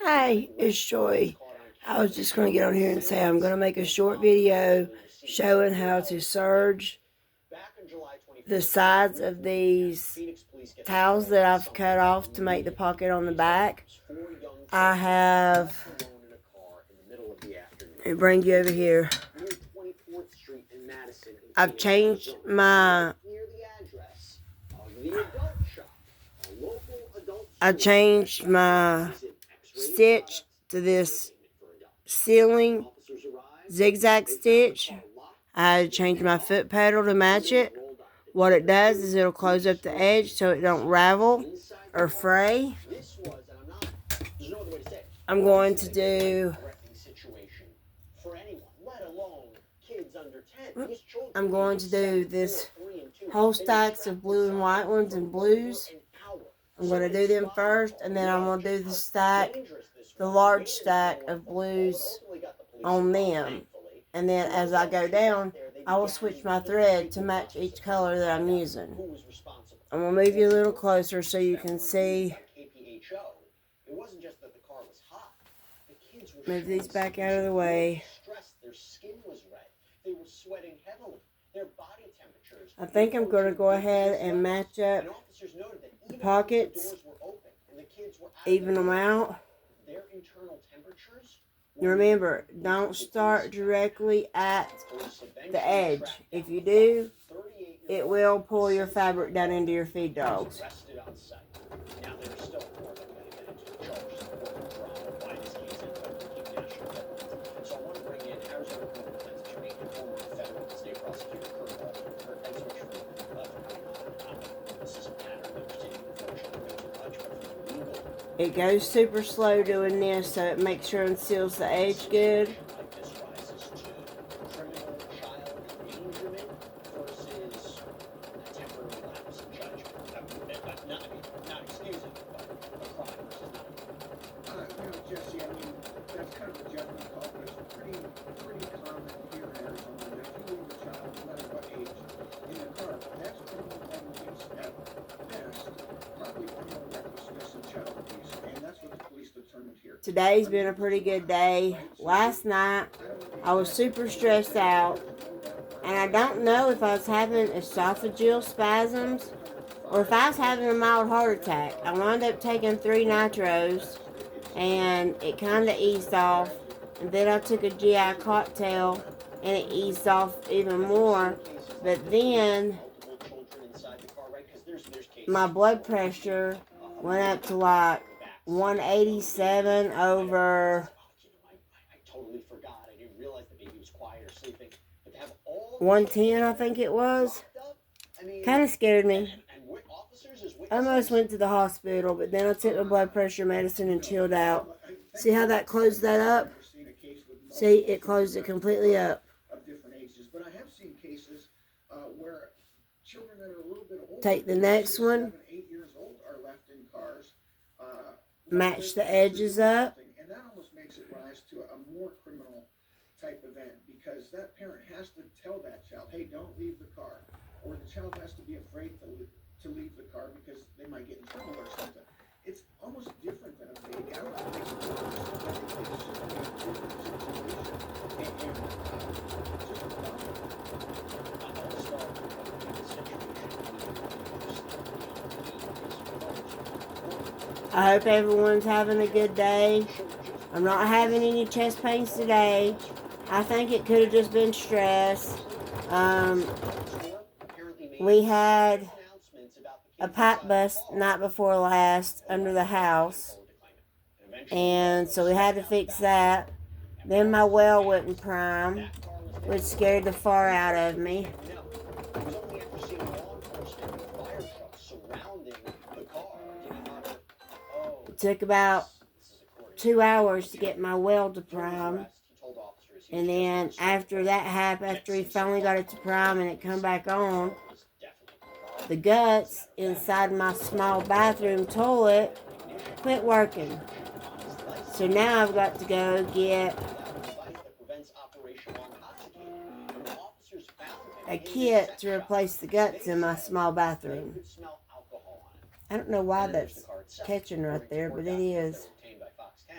Hi, it's Joy. I was just going to get on here and say I'm going to make a short video showing how to serge the sides of these towels that I've cut off to make the pocket on the back. I have, let me bring you over here. I've changed my stitch to this ceiling zigzag stitch. I changed my foot pedal to match it. What it does is it'll close up the edge so it don't ravel or fray. I'm going to do this whole stacks of blue and white ones and blues. I'm going to do them first, and then I'm going to do the large stack of blues on them. And then as I go down, I will switch my thread to match each color that I'm using. I'm going to move you a little closer so you can see. Move these back out of the way. I think I'm going to go ahead and match up the pockets, even them out. Remember, don't start directly at the edge. If you do, it will pull your fabric down into your feed dogs. It goes super slow doing this, so it makes sure and seals the edge good. Jesse, I mean, that's kind of a judgment call, but it's pretty common here in Arizona that if you leave a child, no matter what age, in the car, that's criminal negligence at best, probably criminal recklessness and child abuse, and that's what the police determined here. Today's been a pretty good day. Last night, I was super stressed out, and I don't know if I was having esophageal spasms or if I was having a mild heart attack. I wound up taking 3 nitros, and it kind of eased off. And then I took a GI cocktail, and it eased off even more. But then my blood pressure went up to like 187 over 110, I think it was. Kind of scared me. I almost went to the hospital, but then I took my blood pressure medicine and chilled out. See how that closed that up? See, it closed it completely up. Take the next one. Match the edges up. And that almost makes it rise to a more criminal type event, because that parent has to tell that child, hey, don't leave the car. Or the child has to be afraid to leave the car because they might get in trouble or something. It's almost different than a baby. I don't know. I hope everyone's having a good day. I'm not having any chest pains today. I think it could have just been stress. We had a pipe bust night before last under the house, and so we had to fix that. Then my well wouldn't prime, which scared the far out of me. It took about 2 hours to get my well to prime. And then after that happened, after we finally got it to prime and it come back on, the guts inside my small bathroom toilet quit working. So now I've got to go get a kit to replace the guts in my small bathroom. I don't know why that's catching right there, but it is.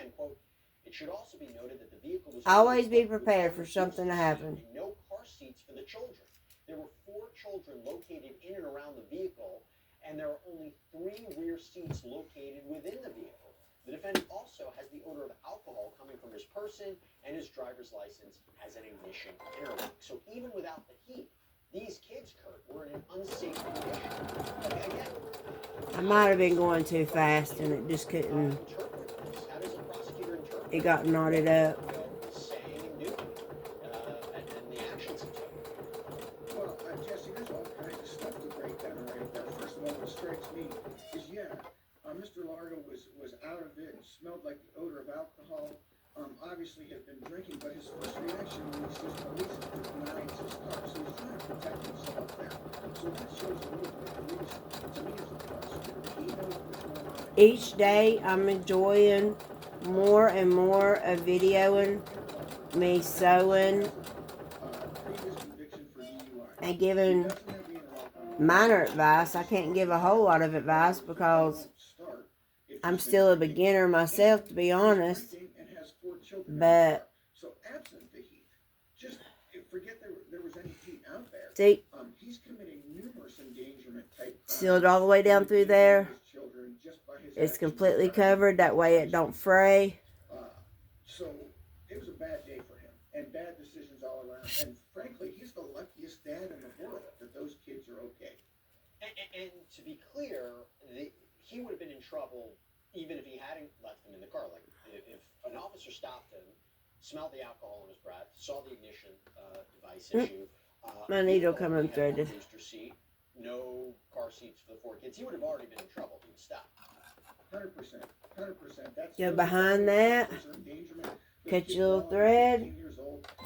again, quote, "It should also be noted that the vehicle was Always be prepared for something to happen. And no car seats for the children. There were 4 children located in and around the vehicle, and there are only 3 rear seats located within the vehicle. The defendant also has the odor of alcohol coming from his person, and his driver's license has an ignition interlock. So even without the heat, these kids, Kurt, were in an unsafe condition. Again, I might have been going too fast and it just couldn't. how does a prosecutor interpret It got knotted up. saying and doing, and the actions he took? Well, Jesse, there's all kinds of stuff to break down right there. First of all, what strikes me is, Mr. Largo was out of it and smelled like the odor of alcohol. Obviously had been drinking, but his first reaction when he sees police is to deny his car. So he's trying to protect himself there. So that shows a little bit, at least to me as a prosecutor, he knows what's going on. Each day I'm enjoying more and more of videoing me sewing Previous conviction for DUI. and giving minor advice. I can't give a whole lot of advice because I'm still a beginner myself, to be honest. But so absent the heat, just forget there was any heat out there. see, He's committing numerous endangerment type crimes. sealed all the way down through there. It's completely covered. That way it don't fray. So it was a bad day for him and bad decisions all around. And frankly, he's the luckiest dad in the world that those kids are okay. And to be clear, he would have been in trouble even if he hadn't left them in the car. Like if an officer stopped him, smelled the alcohol in his breath, saw the ignition device issue. My needle coming threaded. Seat, no car seats for the 4 kids. He would have already been in trouble. He would stop. 100%. 100%. Go behind that. Cut your little thread.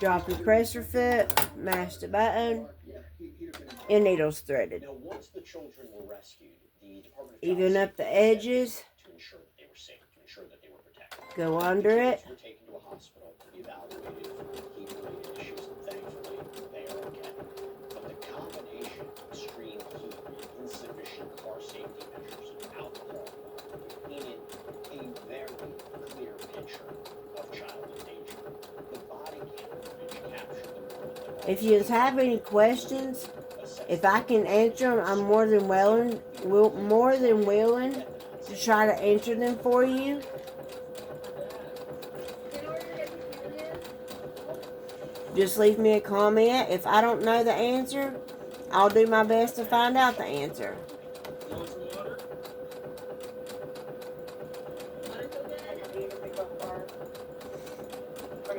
Drop your pressure foot. Mash the button. Your needle's threaded. Now, once the children were rescued, the Department of Even up the edges. To ensure that they were safe, to ensure that they were protected. Go under it. Were taken to a hospital to be evaluated for heat-related issues, and thankfully they are okay. But the combination of extreme heat, insufficient car safety measures, and alcohol painted a very clear picture of child endangerment. The body camera footage captured the moment that If you have any questions, if I can answer them, I'm more than willing to try to answer them for you. Just leave me a comment. If I don't know the answer, I'll do my best to find out the answer.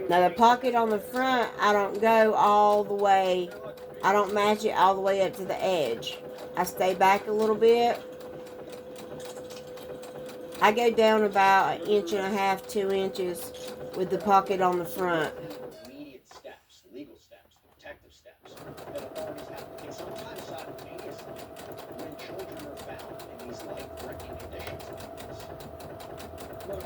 Now the pocket on the front, I don't go all the way. I don't match it all the way up to the edge. I stay back a little bit. I go down about 1.5 to 2 inches with the pocket on the front. immediate steps, legal steps, protective steps that authorities have to take sometimes simultaneously when children are found in these life-threatening conditions like this. Well,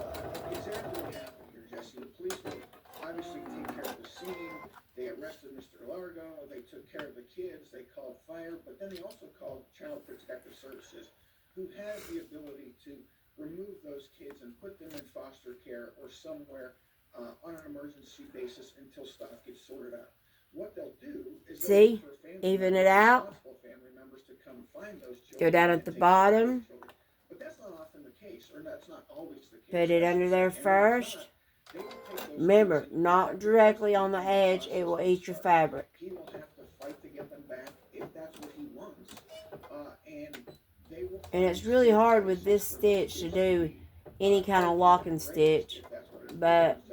exactly what happened here, Jesse. The police will obviously take care of the scene. They arrested Mr. Largo. They took care of the kids. They called fire, but then they also called Child Protective Services, who has the ability to remove those kids and put them in foster care or somewhere on an emergency basis until stuff gets sorted out. What they'll do is See? Even it out. family members to come find those children. Go down at the bottom. But that's not often the case, or that's not always the case. Put it under there first. Remember, not directly on the edge. It will eat your fabric. He will have to fight to get them back if that's what he wants. And it's really hard with this stitch to do any kind of locking stitch. But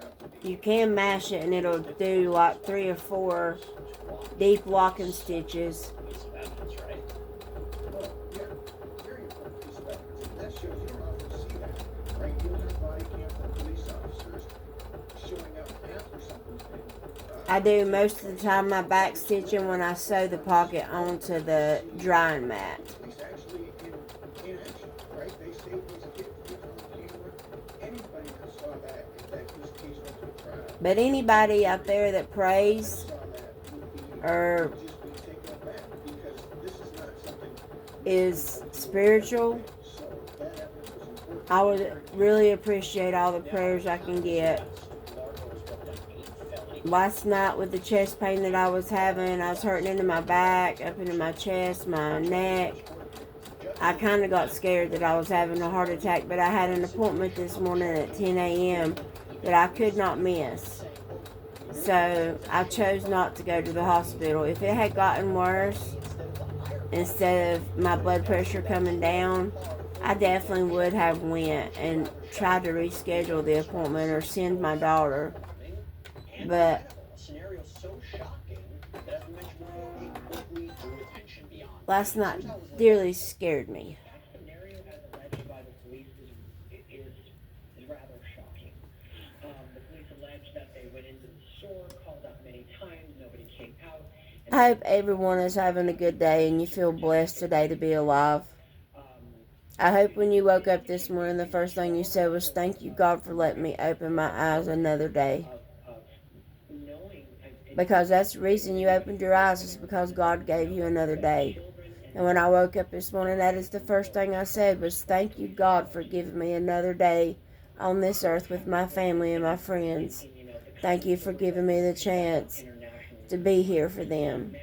you can mash it and it'll do like 3 or 4 deep locking stitches. I do most of the time my back stitching when I sew the pocket onto the drying mat. But anybody out there that prays or is spiritual, I would really appreciate all the prayers I can get. Last night with the chest pain that I was having, I was hurting into my back, up into my chest, my neck. I kind of got scared that I was having a heart attack, but I had an appointment this morning at 10 a.m. that I could not miss. So I chose not to go to the hospital. If it had gotten worse, instead of my blood pressure coming down, I definitely would have went and tried to reschedule the appointment or send my daughter. But last night dearly scared me. I hope everyone is having a good day and you feel blessed today to be alive. I hope when you woke up this morning, the first thing you said was, "Thank you, God, for letting me open my eyes another day." Because that's the reason you opened your eyes, is because God gave you another day. And when I woke up this morning, that is the first thing I said was, "Thank you, God, for giving me another day on this earth with my family and my friends. Thank you for giving me the chance to be here for them."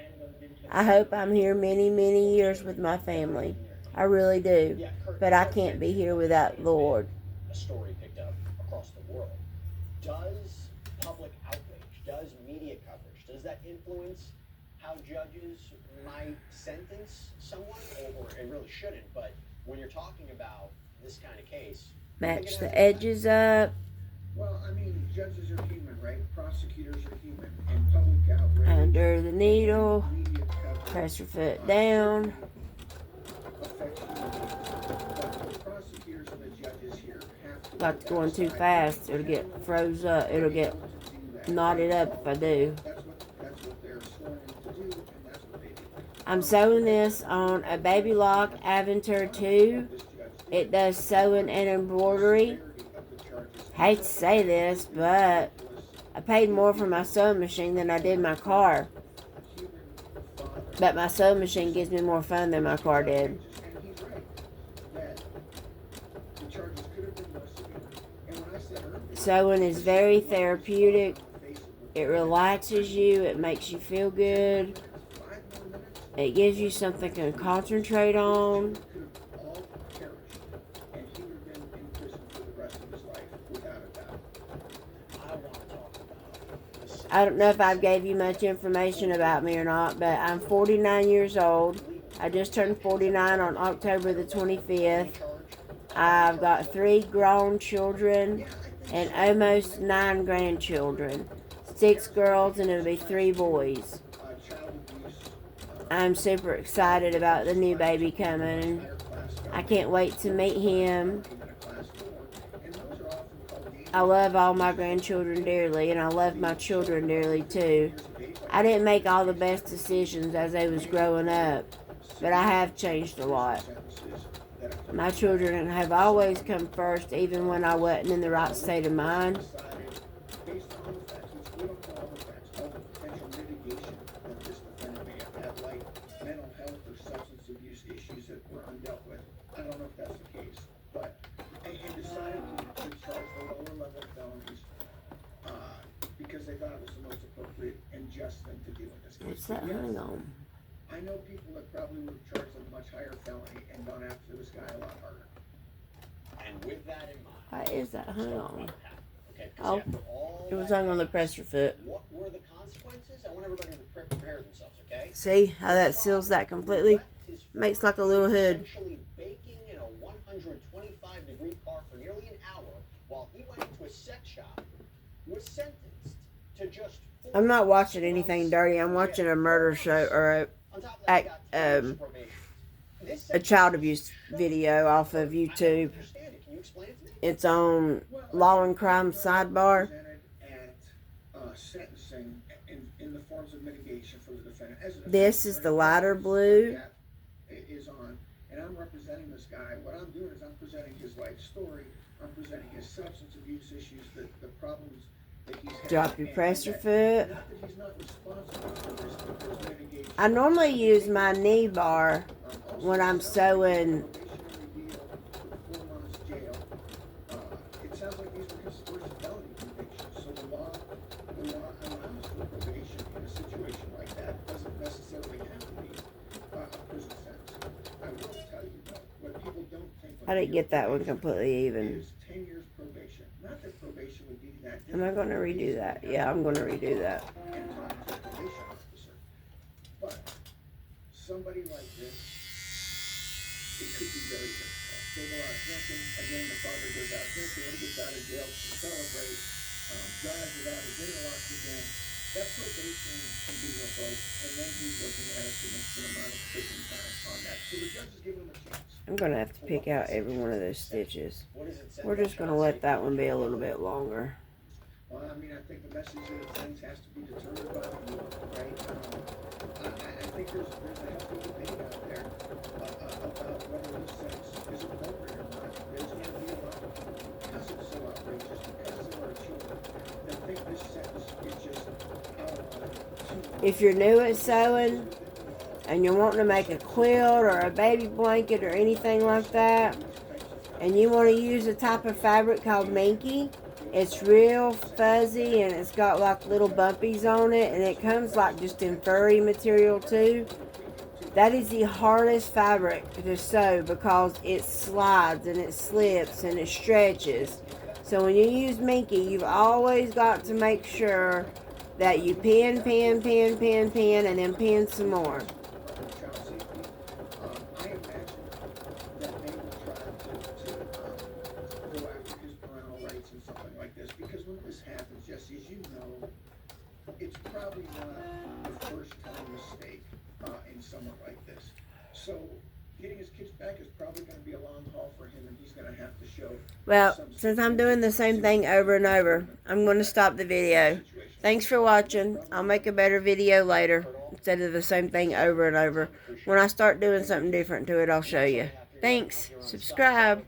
I hope I'm here many, many years with my family. I really do. But I can't be here without Lord. A story picked up across the world. Does public outrage, does media coverage, does that influence how judges might sentence someone? Or it really shouldn't, but when you're talking about this kind of case, match the edges up. Well, I mean, judges are human, right? Prosecutors are human. And public outrage. Under the needle. Media coverage, Press your foot down. affects human beings. But the prosecutors and the judges here have to. Got to going too fast. It'll get froze up. It'll get knotted up if I do. That's what they're sworn in to do, and that's what they do. I'm sewing this on a Baby Lock Aventure 2. It does sewing and embroidery. Hate to say this, but I paid more for my sewing machine than I did my car. But my sewing machine gives me more fun than my car did. And he's right that the charges could have been more severe. And when I said earlier, Sewing is very therapeutic. It relaxes you. It makes you feel good. 5 more minutes, It gives you something to concentrate on. could have all perished, and he would have been in prison for the rest of his life, without a doubt. I want to talk about this. I don't know if I've gave you much information about me or not, but I'm 49 years old. I just turned 49 on October the 25th. I've got 3 grown children and almost 9 grandchildren. 6 girls and it'll be 3 boys. Child abuse, I'm super excited about the new baby coming. higher class I can't wait to meet him. in a class 4, and those are often called dangerous I love all my grandchildren dearly, and I love my children dearly too. I didn't make all the best decisions as they was growing up, but I have changed a lot. sentences that are My children have always come first, even when I wasn't in the right state of mind. decided based on the facts, which we don't know all the facts, all the potential mitigation that this defendant may have had, like mental health or substance abuse issues that were undealt with. I don't know if that's the case, but, and decided to charge the lower level felonies, because they thought it was the most appropriate and just thing to do in this case. What's that? Yes, Hang on. I know people that probably would have charged a much higher felony and gone after this guy a lot harder. And with that in mind, Why is that? Hang on. okay, Oh, because after all it was that hung on the happened, pressure foot. what were the consequences? I want everybody to prepare themselves, okay? See how that seals that completely? Makes like a little hood. Essentially baking in a 125-degree car for nearly an hour while he went into a sex shop, was sentenced to just 4 I'm not watching anything dirty. I'm watching a murder show or On top of that, he got 2 years of probation. This a child abuse video off of YouTube. understand it. Can you explain it to me? It's on Law and Crime Sidebar. Presented at sentencing in the forms of mitigation for the defendant. As a defendant, This is the lighter blue. that is on, and I'm representing this guy. What I'm doing is I'm presenting his life story. I'm presenting his substance abuse issues, the problems that he's had. Drop your and pressure that- foot. Not that he's not responsible for this, but there's mitigation. I normally use my knee bar Also, when I'm sewing probationary deal with 4 months jail his first felony conviction. So the law allows for probation in a situation like that. It doesn't necessarily have to be a prison sentence. I will tell you though, what people don't think. I didn't get that one completely even. Is 10 years probation. Not that probation would be that. Am I going to redo that? Yeah, I'm going to redo that. And talk to a probation officer. But somebody like this, it could be very difficult. They go out drinking. Again, the father goes out drinking. When he gets out of jail to celebrate, drives without his interlocks again. That probation can be revoked, and then he's looking at a significant amount of prison time on that. So the judge is giving him a chance. I'm going to have to pick out every one of those stitches. What does it say? We're just going to let that one be a little bit longer. Well, I mean, I think the message of the things has to be determined by the law, right? I think there's a healthy debate out there about whether this sentence is appropriate or not. There's going to be a lot of people, because it's so outrageous, because there are children that think this sentence is just If you're new at sewing and you're wanting to make a quilt or a baby blanket or anything like that, and you want to use a type of fabric called Minky, it's real fuzzy and it's got like little bumpies on it, and it comes like just in furry material too. That is the hardest fabric to sew because it slides and it slips and it stretches. So when you use Minky, you've always got to make sure that you pin, and then pin some more. child safety. I imagine that they will try to go after his parental rights and something like this, because when this happens, Jesse, as you know, it's probably not the first time mistake in someone like this. So getting his kids back is probably going to be a long haul for him, and he's going to have to show. Well, since I'm doing the same thing over and over, I'm going to stop the video. Thanks for watching. I'll make a better video later instead of the same thing over and over. When I start doing something different to it, I'll show you. Thanks. Subscribe.